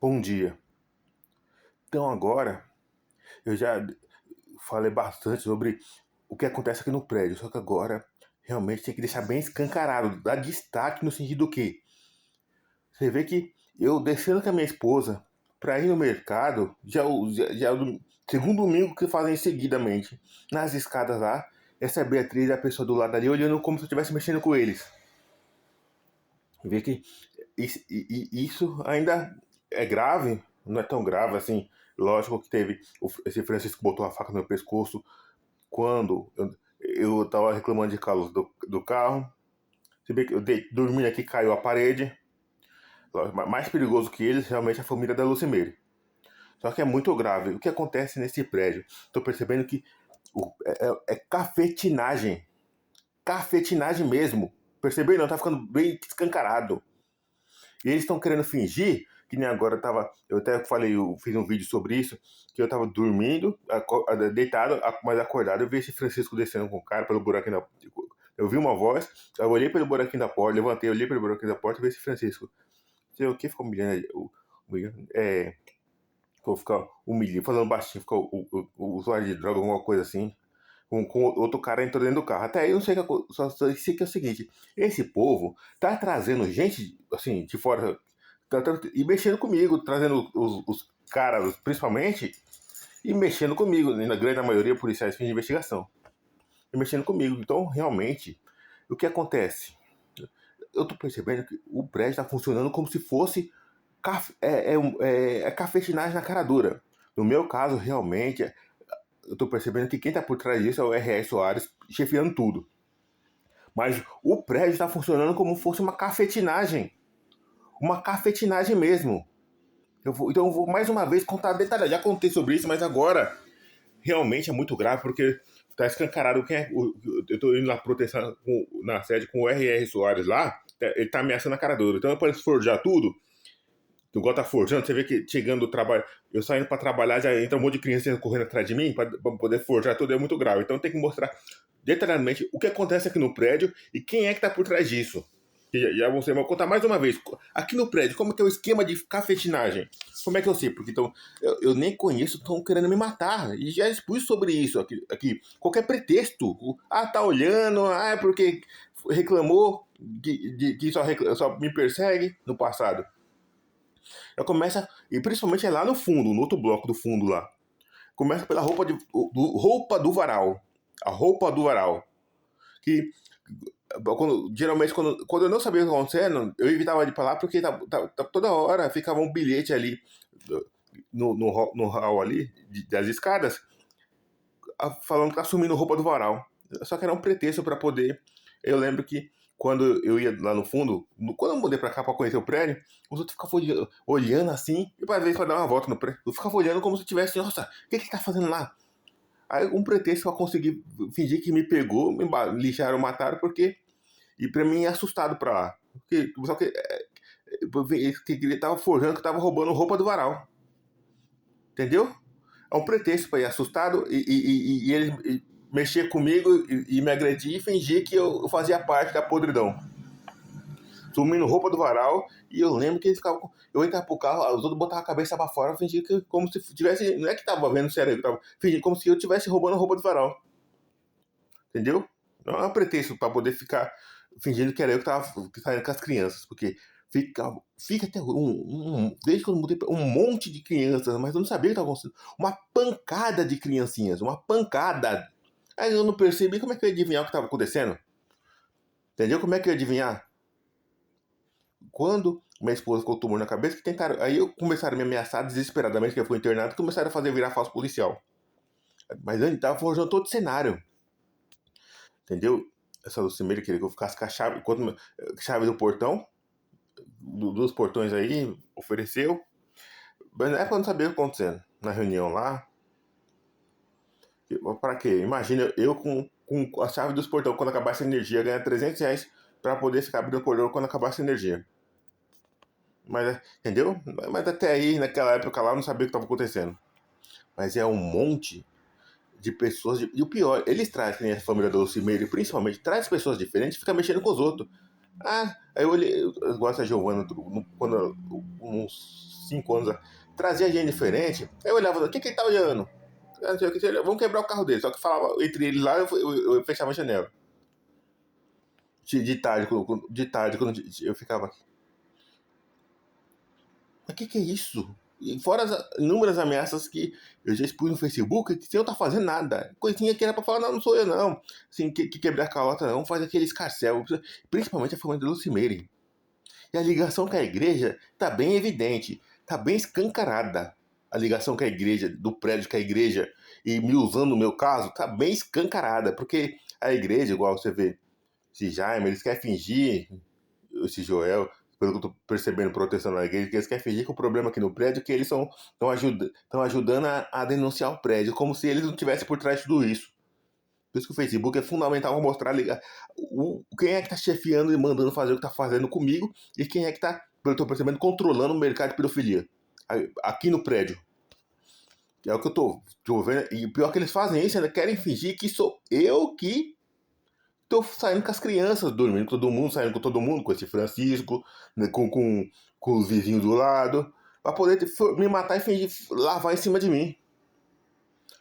Bom dia. Então agora eu já falei bastante sobre o que acontece aqui no prédio, só que agora realmente tem que deixar bem escancarado, dar destaque no sentido do que você vê que eu descendo com a minha esposa para ir no mercado, já é o segundo domingo que fazem seguidamente, nas escadas lá, essa Beatriz e a pessoa do lado ali olhando como se eu estivesse mexendo com eles. Vê que isso ainda é grave, não é tão grave assim. Lógico que teve esse Francisco botou a faca no meu pescoço quando eu tava reclamando de calor do carro. Se bem que eu dormi aqui, caiu a parede. Mais perigoso que eles, realmente, é a família da Lucimeire. Só que é muito grave. O que acontece nesse prédio? Tô percebendo que é cafetinagem. Cafetinagem mesmo. Percebeu? Não, tá ficando bem escancarado. E eles estão querendo fingir que nem agora eu até falei, eu fiz um vídeo sobre isso, que eu tava dormindo, deitado, mas acordado, eu vi esse Francisco descendo com o cara pelo buraquinho da. Eu vi uma voz, eu olhei pelo buraquinho da porta, levantei, olhei pelo buraquinho da porta e vi esse Francisco. Sei o que ficou humilhando, vou ficar humilhando, falando baixinho, ficou o usuário de droga, alguma coisa assim. Com outro cara entrou dentro do carro. Até aí eu não sei só sei que é o seguinte: esse povo tá trazendo gente assim de fora e mexendo comigo, trazendo os caras, principalmente, e mexendo comigo, na grande maioria policiais fins de investigação, e mexendo comigo. Então, realmente, o que acontece? Eu tô percebendo que o prédio tá funcionando como se fosse cafetinagem na cara dura. No meu caso, realmente, eu tô percebendo que quem tá por trás disso é o R.R. Soares chefiando tudo. Mas o prédio tá funcionando como se fosse uma cafetinagem. Uma cafetinagem mesmo. Então eu vou mais uma vez contar detalhes. Já contei sobre isso, mas agora realmente é muito grave porque tá escancarado quem é. Eu tô indo na proteção na sede com o R.R. Soares lá. Ele tá ameaçando a cara dura. Então, para forjar tudo, tu gosta tá forjando, você vê que chegando do trabalho, eu saindo para trabalhar, já entra um monte de criança correndo atrás de mim para poder forjar tudo, é muito grave. Então tem que mostrar detalhadamente o que acontece aqui no prédio e quem é que tá por trás disso. Já você vai contar mais uma vez. Aqui no prédio, como que é o esquema de cafetinagem? Como é que eu sei? Porque então, eu nem conheço, estão querendo me matar. E já expus sobre isso aqui. Qualquer pretexto. Ah, tá olhando. Ah, é porque reclamou que só me persegue no passado. Já começa, e principalmente é lá no fundo, no outro bloco do fundo lá. Começa pela roupa do varal. A roupa do varal. Que geralmente quando eu não sabia o que estava acontecendo, eu evitava de ir pra lá porque toda hora ficava um bilhete ali no hall ali, das escadas, falando que tá sumindo roupa do varal. Só que era um pretexto para poder. Eu lembro que quando eu ia lá no fundo, quando eu mudei pra cá pra conhecer o prédio, os outros ficavam olhando assim, e às vezes pra dar uma volta no prédio, eu ficava olhando como se tivesse, nossa, o que tá fazendo lá? Aí um pretexto pra conseguir fingir que me pegou, me lixaram, mataram, porque. E pra mim assustado pra lá. Porque, só que ele tava forjando que eu tava roubando roupa do varal. Entendeu? É um pretexto pra ir assustado e ele mexer comigo e me agredir e fingir que eu fazia parte da podridão. Sumindo roupa do varal, e eu lembro que eles ficavam. Eu entrava pro carro, os outros botavam a cabeça pra fora, fingia que como se tivesse. Não é que tava vendo sério, eu tava fingindo como se eu estivesse roubando a roupa do varal. Entendeu? Não é um pretexto pra poder ficar fingindo que era eu que tava saindo com as crianças, porque fica até desde quando eu mudei um monte de crianças, mas eu não sabia o que estava acontecendo. Uma pancada de criancinhas, uma pancada. Aí eu não percebi como é que eu ia adivinhar o que estava acontecendo. Entendeu? Como é que eu ia adivinhar? Quando minha esposa ficou tumor na cabeça, que tentaram. Aí eu começaram a me ameaçar desesperadamente que eu fui internado e começaram a fazer virar falso policial. Mas antes tava forjando todo o cenário. Entendeu? Essa Lucimeira queria que eu ficasse com a chave, chave do portão, dos portões aí, ofereceu. Mas na época eu não sabia o que acontecendo. Na reunião lá. Pra quê? Imagina eu com a chave dos portões quando acabasse a energia, ganhar R$ 300 pra poder ficar abrindo o portão quando acabasse a energia. Mas, entendeu? Mas até aí, naquela época lá, eu não sabia o que estava acontecendo. Mas é um monte de pessoas. E o pior, eles trazem a família do Lucimeiro, principalmente, traz pessoas diferentes e fica mexendo com os outros. Ah, aí eu olhei, eu gosto da Giovana, quando, uns 5 anos, trazia gente diferente. Aí eu olhava, o que ele tá olhando? Eu não sei o que, vamos quebrar o carro dele. Só que falava entre ele lá, eu fechava a janela. De tarde, quando eu ficava aqui. Mas que é isso? E fora as inúmeras ameaças que eu já expus no Facebook, que sem eu estar fazendo nada. Coisinha que era pra falar, não sou eu não. Assim, que quebrar a calota não, faz aquele escarcel. Principalmente a família do Lucimere. E a ligação com a igreja tá bem evidente, tá bem escancarada. A ligação com a igreja, do prédio com a igreja, e me usando no meu caso, tá bem escancarada. Porque a igreja, igual você vê, esse Jaime, eles querem fingir, esse Joel, pelo que eu tô percebendo, protestando na igreja, que eles querem fingir que o problema aqui no prédio é que eles estão ajudando a denunciar o prédio, como se eles não estivessem por trás de tudo isso. Por isso que o Facebook é fundamental mostrar quem é que tá chefiando e mandando fazer o que tá fazendo comigo e quem é que tá, pelo que eu tô percebendo, controlando o mercado de pedofilia aqui no prédio. É o que eu tô vendo. E o pior é que eles fazem isso, ainda querem fingir que sou eu que tô saindo com as crianças, dormindo com todo mundo, saindo com todo mundo, com esse Francisco, né, com os vizinhos do lado, pra poder me matar e fingir lavar em cima de mim.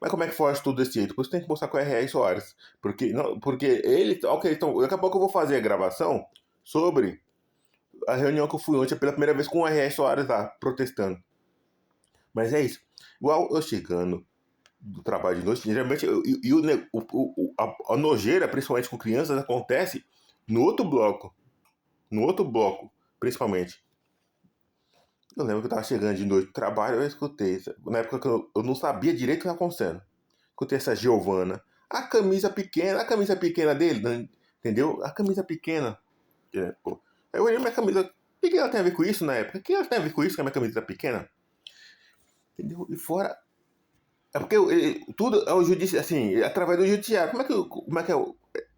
Mas como é que foge tudo desse jeito? Por isso tem que mostrar com o R.R. Soares. Porque ele. Ok, então, daqui a pouco eu vou fazer a gravação sobre a reunião que eu fui ontem pela primeira vez com o R.R. Soares lá, protestando. Mas é isso. Igual eu chegando do trabalho de noite, geralmente a nojeira, principalmente com crianças, acontece no outro bloco. No outro bloco, principalmente. Eu lembro que eu tava chegando de noite do trabalho, eu escutei. Na época que eu não sabia direito o que estava acontecendo. Escutei essa Giovana. A camisa pequena dele, né? Entendeu? A camisa pequena. Pô. Aí eu olhei minha camisa. O que ela tem a ver com isso na época? O que ela tem a ver com isso, que a minha camisa tá pequena? Entendeu? E fora. É porque tudo é o judiciário, assim, através do judiciário.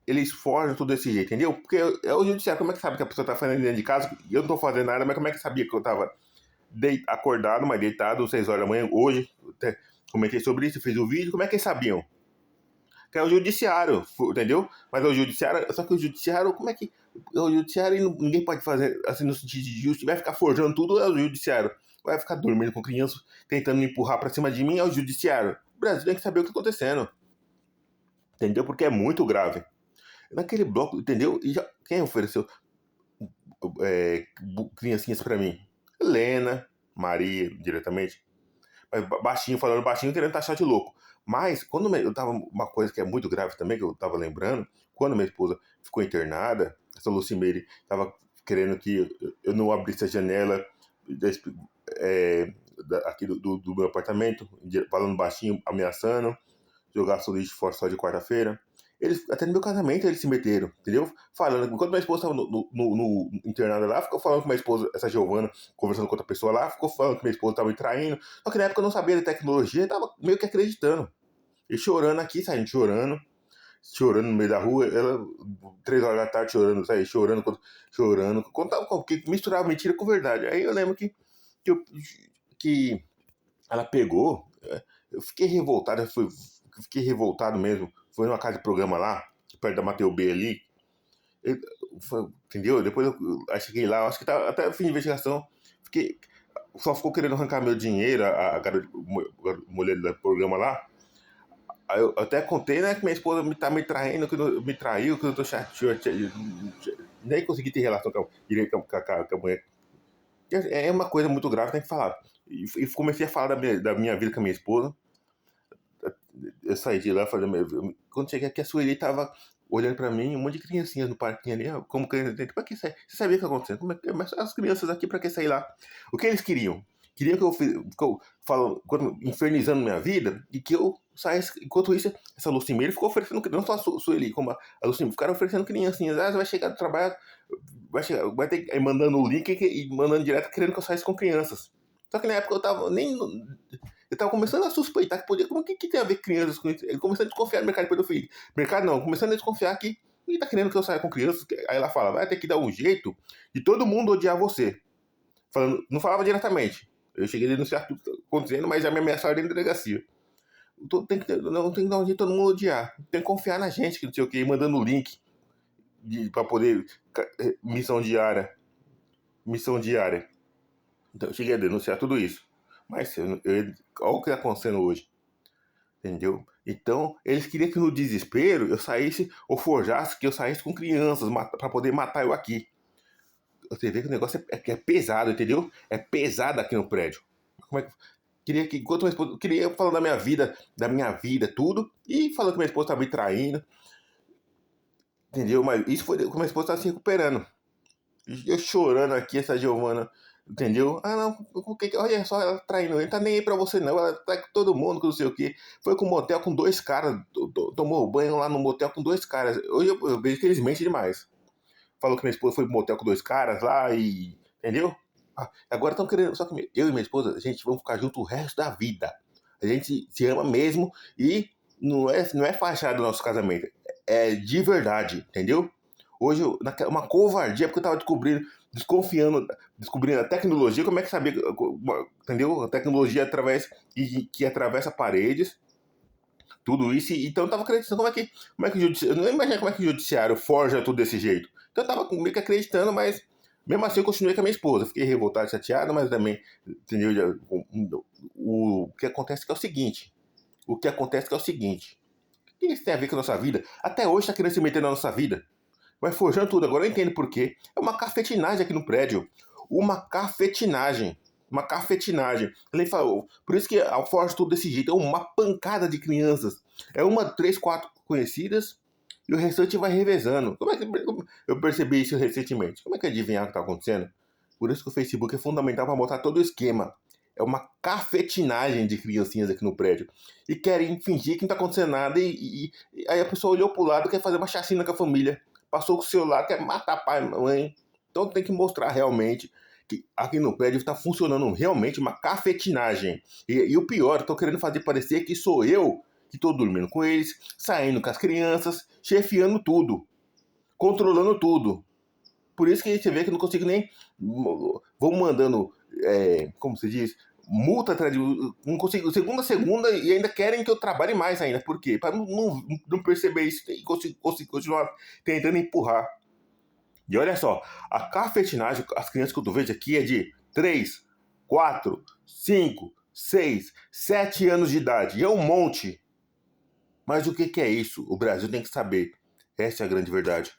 Eles forjam tudo desse jeito, entendeu? Porque é o judiciário. Como é que sabe que a pessoa tá fazendo dentro de casa? E eu não tô fazendo nada, mas como é que sabia que eu tava acordado, mas deitado, 6 horas da manhã, hoje? Até comentei sobre isso, fiz o vídeo. Como é que eles sabiam? Que é o judiciário, entendeu? Mas é o judiciário, só que o judiciário, como é que. O judiciário ninguém pode fazer assim no sentido de justo, vai ficar forjando tudo, é o judiciário. Vai ficar dormindo com crianças, tentando me empurrar pra cima de mim, é o judiciário. O Brasil tem que saber o que tá acontecendo. Entendeu? Porque é muito grave. Naquele bloco, entendeu? E quem ofereceu criancinhas pra mim? Helena, Maria, diretamente. Mas baixinho, falando baixinho, querendo taxar de louco. Mas, quando eu tava. Uma coisa que é muito grave também, que eu tava lembrando, quando minha esposa ficou internada, essa Lucimeire tava querendo que eu não abrisse a janela aqui do meu apartamento, falando baixinho, ameaçando, jogar o lixo fora só de quarta-feira. Eles, até no meu casamento eles se meteram, entendeu? Falando, enquanto minha esposa estava no internada lá, ficou falando com minha esposa, essa Giovana, conversando com outra pessoa lá, ficou falando que minha esposa estava me traindo. Só que na época eu não sabia de tecnologia, tava meio que acreditando. E chorando aqui, saindo chorando no meio da rua, ela, 3 horas da tarde chorando, saí chorando, contava que misturava mentira com verdade. Aí eu lembro que ela pegou, eu fiquei revoltado, fiquei revoltado mesmo. Foi numa casa de programa lá, perto da Mateu B ali. Entendeu? Depois eu cheguei lá, acho que tá, até o fim de investigação, só ficou querendo arrancar meu dinheiro, a mulher do programa lá. Aí eu até contei, né, que minha esposa tá me traindo, que me traiu, que eu tô chateado, nem consegui ter relação direito com a mulher. É uma coisa muito grave, tem que falar. E comecei a falar da minha vida com a minha esposa. Eu saí de lá, quando cheguei aqui, a Sueli tava olhando pra mim, um monte de criancinhas no parquinho ali, como querendo dizer, pra que sair? Você sabia o que aconteceu? Mas as crianças aqui, pra que sair lá? O que eles queriam? Queriam que eu infernizando minha vida e que eu saísse. Enquanto isso, essa Lucimeira ficou oferecendo, não só a Sueli, como a Lucimeira, ficaram oferecendo criancinhas. Ah, você vai chegar do trabalho, vai ter aí mandando o link e mandando direto querendo que eu saísse com crianças. Só que na época eu tava começando a suspeitar que podia. Que tem a ver crianças com isso? Ele começando a desconfiar do mercado de pedofilia. Mercado não, começando a desconfiar que ele tá querendo que eu saia com crianças. Aí ela fala, vai ter que dar um jeito de todo mundo odiar você. Falando, não falava diretamente. Eu cheguei a denunciar tudo que tá acontecendo, mas já me ameaçaram dentro da delegacia. Tem que dar um jeito de todo mundo odiar. Tem que confiar na gente, que não sei o que, mandando o link pra poder. Missão diária. Missão diária. Então eu cheguei a denunciar tudo isso. Mas olha o que está acontecendo hoje. Entendeu? Então, eles queriam que no desespero eu saísse ou forjasse que eu saísse com crianças para poder matar eu aqui. Você vê que o negócio é pesado, entendeu? É pesado aqui no prédio. Como é que. Queria que, enquanto minha esposa. Queria falar da minha vida, tudo. E falando que minha esposa tá me traindo. Entendeu? Mas isso foi como minha esposa tá se recuperando. Eu chorando aqui, essa Giovana. Entendeu? Ah, não, olha só, ela traindo, ele tá nem aí pra você não, ela tá com todo mundo, com não sei o que. Foi com um motel com dois caras, tomou banho lá no motel com dois caras. Hoje eu vejo que eles mentem demais. Falou que minha esposa foi pro motel com dois caras lá e. Entendeu? Ah, agora estão querendo. Só que eu e minha esposa, a gente vamos ficar junto o resto da vida. A gente se ama mesmo e não é fachada do nosso casamento. É de verdade, entendeu? Hoje, uma covardia, porque eu tava descobrindo a tecnologia, como é que sabia, entendeu? A tecnologia que atravessa paredes, tudo isso, então eu tava acreditando como é que eu não imagino como é que o judiciário forja tudo desse jeito. Então eu tava meio que acreditando, mas mesmo assim eu continuei com a minha esposa. Fiquei revoltado, chateado, mas também, entendeu? O que acontece é o seguinte, o que acontece é o seguinte, o que isso tem a ver com a nossa vida? Até hoje tá querendo se meter na nossa vida. Vai forjando tudo. Agora eu entendo por quê. É uma cafetinagem aqui no prédio. Uma cafetinagem. Uma cafetinagem. Ele falou. Por isso que a forja tudo desse jeito. É uma pancada de crianças. É uma, três, quatro conhecidas e o restante vai revezando. Como é que eu percebi isso recentemente? Como é que adivinhar o que está acontecendo? Por isso que o Facebook é fundamental para botar todo o esquema. É uma cafetinagem de criancinhas aqui no prédio. E querem fingir que não está acontecendo nada. E aí a pessoa olhou pro lado e quer fazer uma chacina com a família. Passou com o celular, quer matar pai e mãe. Então tem que mostrar realmente que aqui no prédio está funcionando realmente uma cafetinagem. E o pior, estou querendo fazer parecer que sou eu que estou dormindo com eles, saindo com as crianças, chefiando tudo, controlando tudo. Por isso que você vê que eu não consigo nem. Vão mandando, como se diz, multa atrás de. Não consigo, segunda a segunda, e ainda querem que eu trabalhe mais ainda. Por quê? Para não perceber isso e continuar tentando empurrar. E olha só, a cafetinagem, as crianças que eu vejo aqui é de 3, 4, 5, 6, 7 anos de idade. E é um monte. Mas o que é isso? O Brasil tem que saber. Essa é a grande verdade.